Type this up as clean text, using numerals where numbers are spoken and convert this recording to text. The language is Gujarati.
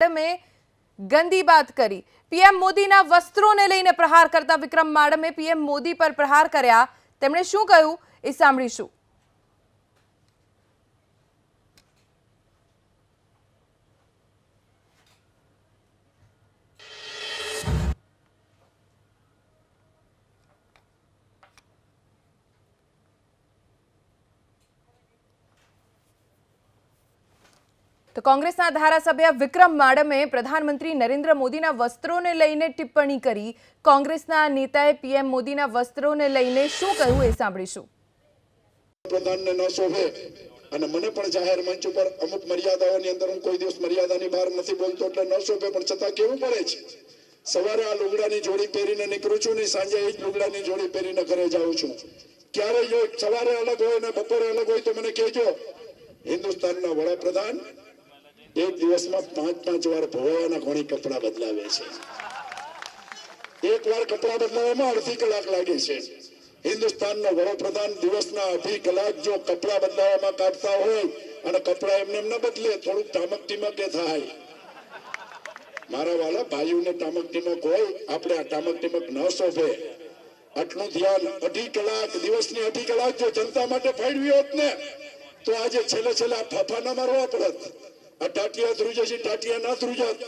में गंदी बात करी। पीएम मोदीना वस्त्रोने लईने प्रहार करता विक्रम माडमे पीएम मोदी पर प्रहार कर्या। તેમણે શું કહ્યું એ સાંભળીશું। तो कांग्रेसना धारासभ्य विक्रम माडमे प्रधानमंत्री नरेंद्र मोदीना वस्त्रोने लईने टिप्पणी करी। कांग्रेसना नेताए पीएम मोदीना वस्त्रोने लईने शुं कह्युं ए सांभळीशुं। प्रधानने न शोभे અને મને પણ જાહેર મંચ ઉપર અમુક મર્યાદાઓની અંદર હું કોઈ દિવસ મર્યાદાની બહાર નથી બોલતો એટલે ન શોભે પણ છતાં કેવું પડે છે। સવારે આ લુગડાની જોડી પહેરીને નીકળું છું ને સાંજે એ જ લુગડાની જોડી પહેરીને ઘરે જાઉં છું। ક્યારે જો સવારે અલગ હોય ને બપોરે અલગ હોય તો મને કહેજો। હિન્દુસ્તાનના વડાપ્રધાન એક દિવસમાં 5-5 વાર ભવાના ઘણી કપડા બદલાવે છે। એક વાર કપડા બદલાવવામાં અડધી કલાક લાગે છે। हिंदुस्तान वडाप्रधान दिवसना 2.5 कलाक जो कपड़ा बदलावा काढता होय અને કપડા એમને ન બદલે થોડું ટામક ટીમક થાય। મારા વાલા ભાઈઓને ટામક ટીમક હોય આપણે આ ટામક ટીમક ન શોભે। આટલું ધ્યાન 2.5 કલાક દિવસની 2.5 કલાક જો જનતા માટે ફાળવી હોત ને તો આજે છેલ્લે છેલ્લે ફાફા ન મારવા પડત। આ ટાટિયા ધ્રુજે છે ટાટિયા ના ધ્રુજત।